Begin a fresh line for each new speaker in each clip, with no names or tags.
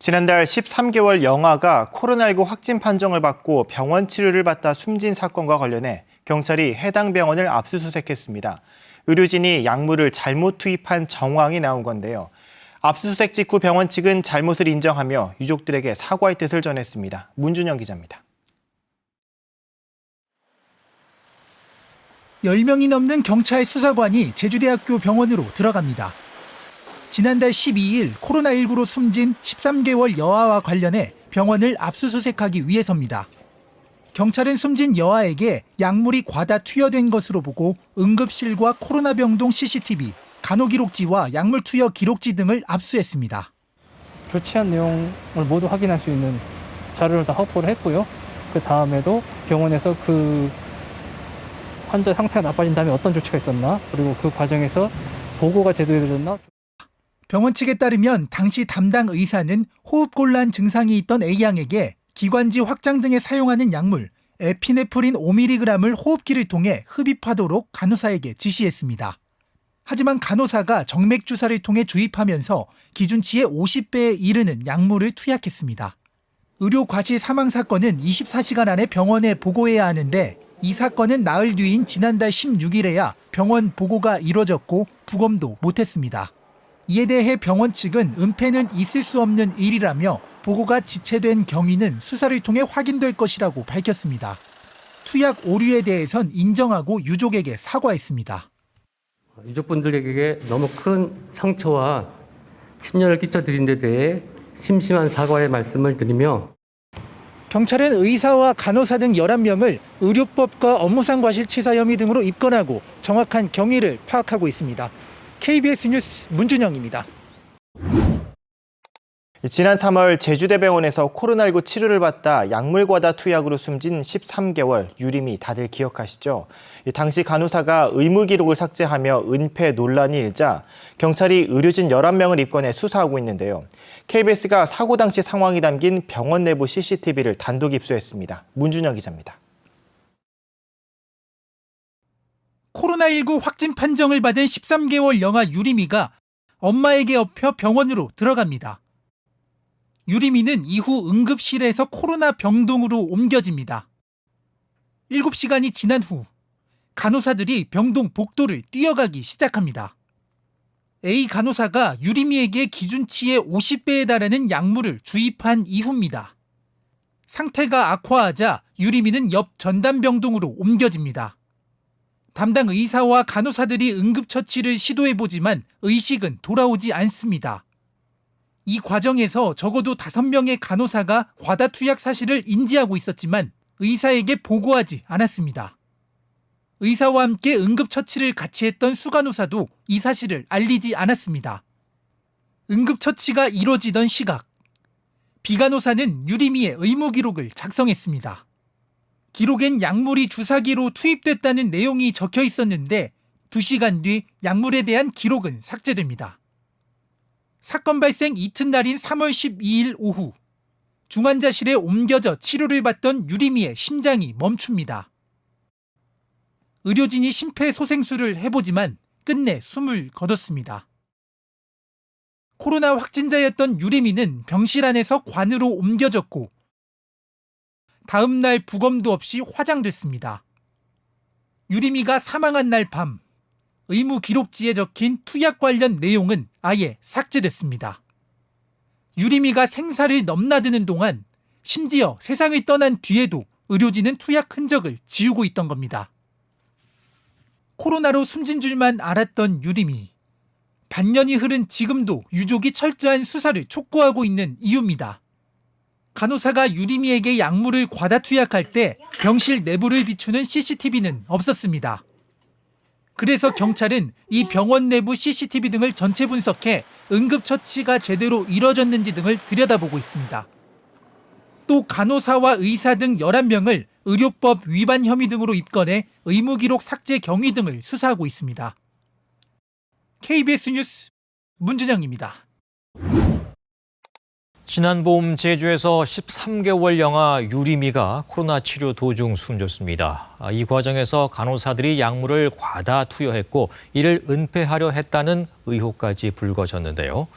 지난달 13개월 영아가 코로나19 확진 판정을 받고 병원 치료를 받다 숨진 사건과 관련해 경찰이 해당 병원을 압수수색했습니다. 의료진이 약물을 잘못 투입한 정황이 나온 건데요. 압수수색 직후 병원 측은 잘못을 인정하며 유족들에게 사과의 뜻을 전했습니다. 문준영 기자입니다.
10명이 넘는 경찰 수사관이 제주대학교 병원으로 들어갑니다. 지난달 12일 코로나19로 숨진 13개월 여아와 관련해 병원을 압수수색하기 위해서입니다. 경찰은 숨진 여아에게 약물이 과다 투여된 것으로 보고 응급실과 코로나 병동 CCTV, 간호기록지와 약물 투여 기록지 등을 압수했습니다.
조치한 내용을 모두 확인할 수 있는 자료를 다 확보를 했고요. 그 다음에도 병원에서 그 환자 상태가 나빠진 다음에 어떤 조치가 있었나, 그리고 그 과정에서 보고가 제대로 이루어졌나.
병원 측에 따르면 당시 담당 의사는 호흡곤란 증상이 있던 A양에게 기관지 확장 등에 사용하는 약물 에피네프린 5mg을 호흡기를 통해 흡입하도록 간호사에게 지시했습니다. 하지만 간호사가 정맥 주사를 통해 주입하면서 기준치의 50배에 이르는 약물을 투약했습니다. 의료 과실 사망 사건은 24시간 안에 병원에 보고해야 하는데 이 사건은 나흘 뒤인 지난달 16일에야 병원 보고가 이뤄졌고 부검도 못했습니다. 이에 대해 병원 측은 은폐는 있을 수 없는 일이라며 보고가 지체된 경위는 수사를 통해 확인될 것이라고 밝혔습니다. 투약 오류에 대해선 인정하고 유족에게 사과했습니다.
유족분들에게 너무 큰 상처와 심려를 끼쳐드린 데 대해 심심한 사과의 말씀을 드리며
경찰은 의사와 간호사 등 11명을 의료법과 업무상 과실치사 혐의 등으로 입건하고 정확한 경위를 파악하고 있습니다. KBS 뉴스 문준영입니다.
지난 3월 제주대병원에서 코로나19 치료를 받다 약물 과다 투약으로 숨진 13개월 유림이 다들 기억하시죠? 당시 간호사가 의무 기록을 삭제하며 은폐 논란이 일자 경찰이 의료진 11명을 입건해 수사하고 있는데요. KBS가 사고 당시 상황이 담긴 병원 내부 CCTV를 단독 입수했습니다. 문준영 기자입니다.
코로나19 확진 판정을 받은 13개월 영아 유림이가 엄마에게 업혀 병원으로 들어갑니다. 유림이는 이후 응급실에서 코로나 병동으로 옮겨집니다. 7시간이 지난 후 간호사들이 병동 복도를 뛰어가기 시작합니다. A 간호사가 유림이에게 기준치의 50배에 달하는 약물을 주입한 이후입니다. 상태가 악화하자 유림이는 옆 전담병동으로 옮겨집니다. 담당 의사와 간호사들이 응급처치를 시도해보지만 의식은 돌아오지 않습니다. 이 과정에서 적어도 5명의 간호사가 과다 투약 사실을 인지하고 있었지만 의사에게 보고하지 않았습니다. 의사와 함께 응급처치를 같이 했던 수간호사도 이 사실을 알리지 않았습니다. 응급처치가 이뤄지던 시각, B간호사는 유림이의 의무 기록을 작성했습니다. 기록엔 약물이 주사기로 투입됐다는 내용이 적혀 있었는데 2시간 뒤 약물에 대한 기록은 삭제됩니다. 사건 발생 이튿날인 3월 12일 오후 중환자실에 옮겨져 치료를 받던 유림이의 심장이 멈춥니다. 의료진이 심폐소생술을 해보지만 끝내 숨을 거뒀습니다. 코로나 확진자였던 유림이는 병실 안에서 관으로 옮겨졌고 다음 날 부검도 없이 화장됐습니다. 유림이가 사망한 날 밤 의무 기록지에 적힌 투약 관련 내용은 아예 삭제됐습니다. 유림이가 생사를 넘나드는 동안 심지어 세상을 떠난 뒤에도 의료진은 투약 흔적을 지우고 있던 겁니다. 코로나로 숨진 줄만 알았던 유림이 반년이 흐른 지금도 유족이 철저한 수사를 촉구하고 있는 이유입니다. 간호사가 유림이에게 약물을 과다 투약할 때 병실 내부를 비추는 CCTV는 없었습니다. 그래서 경찰은 이 병원 내부 CCTV 등을 전체 분석해 응급처치가 제대로 이뤄졌는지 등을 들여다보고 있습니다. 또 간호사와 의사 등 11명을 의료법 위반 혐의 등으로 입건해 의무기록 삭제 경위 등을 수사하고 있습니다. KBS 뉴스 문준영입니다.
지난 봄 제주에서 13개월 영아 유림이가 코로나 치료 도중 숨졌습니다. 이 과정에서 간호사들이 약물을 과다 투여했고 이를 은폐하려 했다는 의혹까지 불거졌는데요.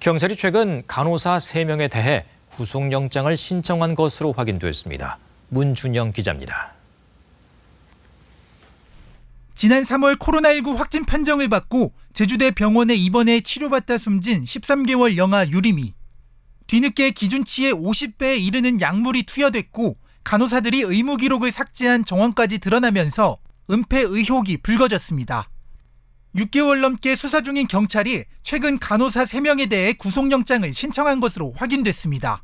경찰이 최근 간호사 3명에 대해 구속영장을 신청한 것으로 확인됐습니다. 문준영 기자입니다.
지난 3월 코로나19 확진 판정을 받고 제주대 병원에 입원해 치료받다 숨진 13개월 영아 유림이. 뒤늦게 기준치의 50배에 이르는 약물이 투여됐고 간호사들이 의무 기록을 삭제한 정황까지 드러나면서 은폐 의혹이 불거졌습니다. 6개월 넘게 수사 중인 경찰이 최근 간호사 3명에 대해 구속영장을 신청한 것으로 확인됐습니다.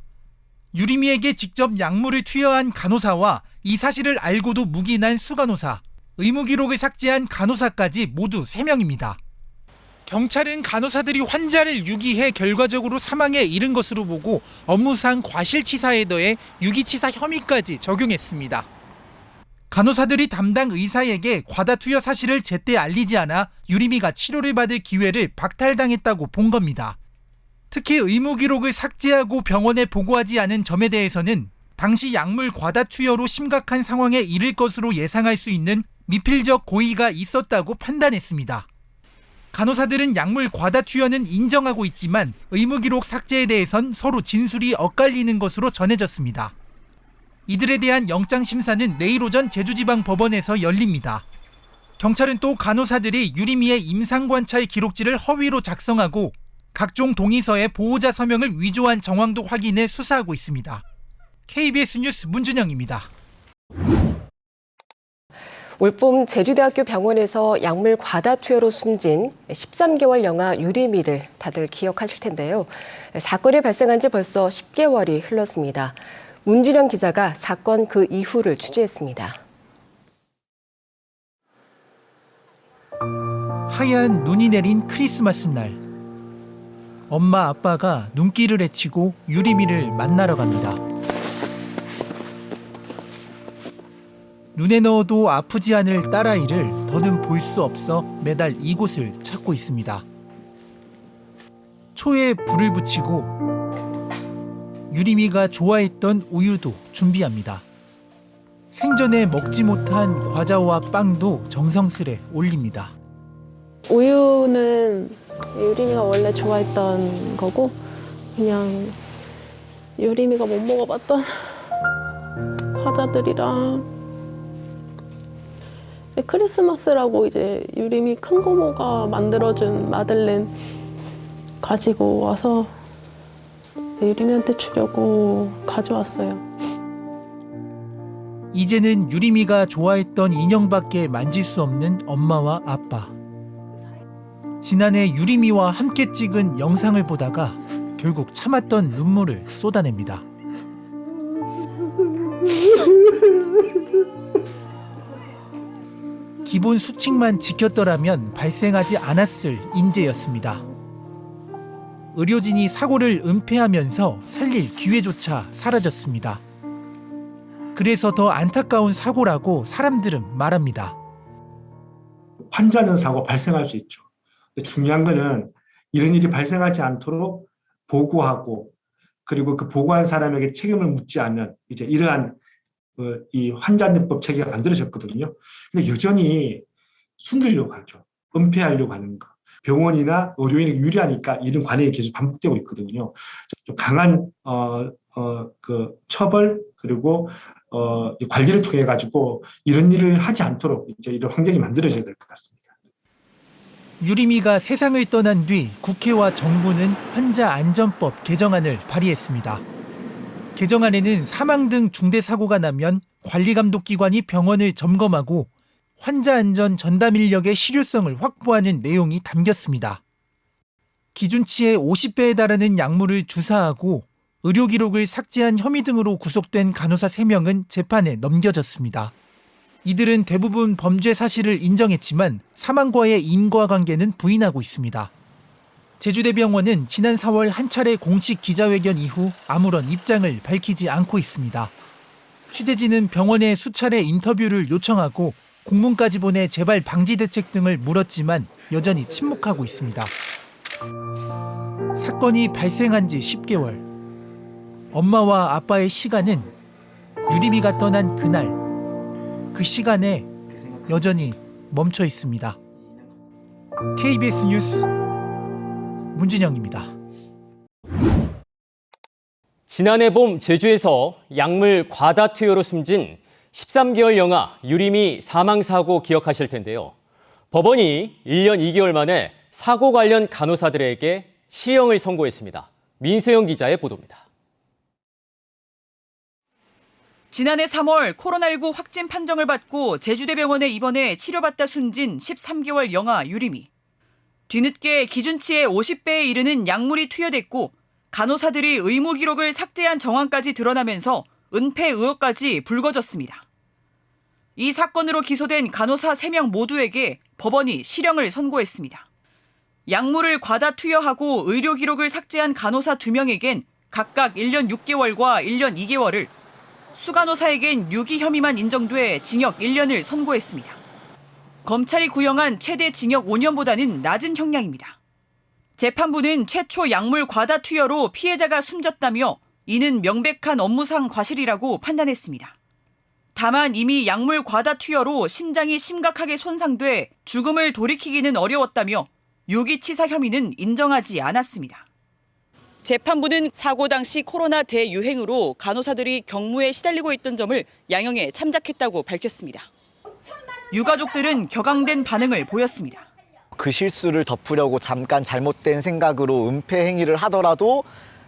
유림이에게 직접 약물을 투여한 간호사와 이 사실을 알고도 묵인한 수간호사, 의무 기록을 삭제한 간호사까지 모두 3명입니다. 경찰은 간호사들이 환자를 유기해 결과적으로 사망에 이른 것으로 보고 업무상 과실치사에 더해 유기치사 혐의까지 적용했습니다. 간호사들이 담당 의사에게 과다 투여 사실을 제때 알리지 않아 유림이가 치료를 받을 기회를 박탈당했다고 본 겁니다. 특히 의무 기록을 삭제하고 병원에 보고하지 않은 점에 대해서는 당시 약물 과다 투여로 심각한 상황에 이를 것으로 예상할 수 있는 미필적 고의가 있었다고 판단했습니다. 간호사들은 약물 과다 투여는 인정하고 있지만 의무 기록 삭제에 대해선 서로 진술이 엇갈리는 것으로 전해졌습니다. 이들에 대한 영장 심사는 내일 오전 제주지방법원에서 열립니다. 경찰은 또 간호사들이 유림이의 임상관찰 기록지를 허위로 작성하고 각종 동의서에 보호자 서명을 위조한 정황도 확인해 수사하고 있습니다. KBS 뉴스 문준영입니다.
올봄 제주대학교 병원에서 약물 과다 투여로 숨진 13개월 영아 유림이를 다들 기억하실 텐데요. 사건이 발생한 지 벌써 10개월이 흘렀습니다. 문준영 기자가 사건 그 이후를 취재했습니다.
하얀 눈이 내린 크리스마스 날. 엄마 아빠가 눈길을 헤치고 유림이를 만나러 갑니다. 눈에 넣어도 아프지 않을 딸아이를 더는 볼 수 없어 매달 이곳을 찾고 있습니다. 초에 불을 붙이고 유림이가 좋아했던 우유도 준비합니다. 생전에 먹지 못한 과자와 빵도 정성스레 올립니다.
우유는 유림이가 원래 좋아했던 거고 그냥 유림이가 못 먹어봤던 과자들이랑 크리스마스라고 이제 유림이 큰 고모가 만들어준 마들렌 가지고 와서 유림이한테 주려고 가져왔어요.
이제는 유림이가 좋아했던 인형밖에 만질 수 없는 엄마와 아빠. 지난해 유림이와 함께 찍은 영상을 보다가 결국 참았던 눈물을 쏟아냅니다. 기본 수칙만 지켰더라면 발생하지 않았을 인재였습니다. 의료진이 사고를 은폐하면서 살릴 기회조차 사라졌습니다. 그래서 더 안타까운 사고라고 사람들은 말합니다.
환자는 사고 발생할 수 있죠. 근데 중요한 거는 이런 일이 발생하지 않도록 보고하고 그리고 그 보고한 사람에게 책임을 묻지 않는 이제 이러한 이 환자안전법 체계가 만들어졌거든요. 근데 여전히 숨기려고 하죠. 은폐하려고 하는 거. 병원이나 의료인에게 유리하니까 이런 관행이 계속 반복되고 있거든요. 좀 강한 그 처벌 그리고 관리를 통해 가지고 이런 일을 하지 않도록 이제 이런 환경이 만들어져야 될 것 같습니다.
유림이가 세상을 떠난 뒤 국회와 정부는 환자안전법 개정안을 발의했습니다. 개정안에는 사망 등 중대사고가 나면 관리감독기관이 병원을 점검하고 환자안전 전담 인력의 실효성을 확보하는 내용이 담겼습니다. 기준치의 50배에 달하는 약물을 주사하고 의료기록을 삭제한 혐의 등으로 구속된 간호사 3명은 재판에 넘겨졌습니다. 이들은 대부분 범죄 사실을 인정했지만 사망과의 인과관계는 부인하고 있습니다. 제주대병원은 지난 4월 한 차례 공식 기자회견 이후 아무런 입장을 밝히지 않고 있습니다. 취재진은 병원에 수차례 인터뷰를 요청하고 공문까지 보내 재발 방지 대책 등을 물었지만 여전히 침묵하고 있습니다. 사건이 발생한 지 10개월. 엄마와 아빠의 시간은 유림이가 떠난 그날, 그 시간에 여전히 멈춰 있습니다. KBS 뉴스 문준영입니다.
지난해 봄 제주에서 약물 과다 투여로 숨진 13개월 영아 유림이 사망사고 기억하실 텐데요. 법원이 1년 2개월 만에 사고 관련 간호사들에게 실형을 선고했습니다. 민소영 기자의 보도입니다.
지난해 3월 코로나19 확진 판정을 받고 제주대병원에 입원해 치료받다 숨진 13개월 영아 유림이. 뒤늦게 기준치의 50배에 이르는 약물이 투여됐고 간호사들이 의무 기록을 삭제한 정황까지 드러나면서 은폐 의혹까지 불거졌습니다. 이 사건으로 기소된 간호사 3명 모두에게 법원이 실형을 선고했습니다. 약물을 과다 투여하고 의료 기록을 삭제한 간호사 2명에겐 각각 1년 6개월과 1년 2개월을, 수간호사에겐 유기 혐의만 인정돼 징역 1년을 선고했습니다. 검찰이 구형한 최대 징역 5년보다는 낮은 형량입니다. 재판부는 최초 약물 과다 투여로 피해자가 숨졌다며 이는 명백한 업무상 과실이라고 판단했습니다. 다만 이미 약물 과다 투여로 심장이 심각하게 손상돼 죽음을 돌이키기는 어려웠다며 유기치사 혐의는 인정하지 않았습니다. 재판부는 사고 당시 코로나 대유행으로 간호사들이 경무에 시달리고 있던 점을 양형에 참작했다고 밝혔습니다. 유가족들은 격앙된 반응을 보였습니다.
그 실수를 덮으려고 잠깐 잘못된 생각으로 은폐 행위를 하더라도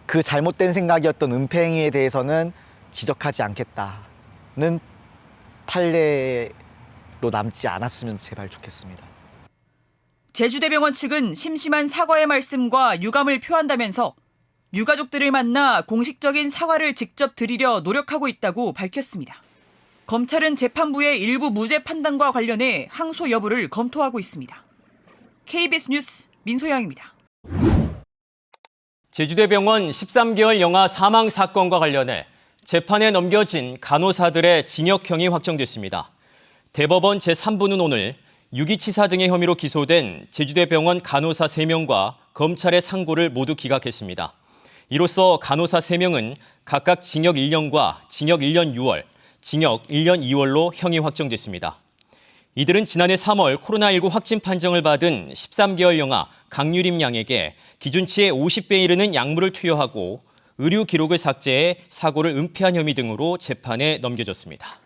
그 잘못된 생각이었던 은폐 행위에 대해서는 지적하지 않겠다는 판례로 남지 않았으면 제발 좋겠습니다.
제주대병원 측은 심심한 사과의 말씀과 유감을 표한다면서 유가족들을 만나 공식적인 사과를 직접 드리려 노력하고 있다고 밝혔습니다. 검찰은 재판부의 일부 무죄 판단과 관련해 항소 여부를 검토하고 있습니다. KBS 뉴스 민소영입니다.
제주대병원 13개월 영아 사망 사건과 관련해 재판에 넘겨진 간호사들의 징역형이 확정됐습니다. 대법원 제3부는 오늘 유기치사 등의 혐의로 기소된 제주대병원 간호사 3명과 검찰의 상고를 모두 기각했습니다. 이로써 간호사 3명은 각각 징역 1년과 징역 1년 6월, 징역 1년 2월로 형이 확정됐습니다. 이들은 지난해 3월 코로나19 확진 판정을 받은 13개월 영아 강유림 양에게 기준치의 50배에 이르는 약물을 투여하고 의료 기록을 삭제해 사고를 은폐한 혐의 등으로 재판에 넘겨졌습니다.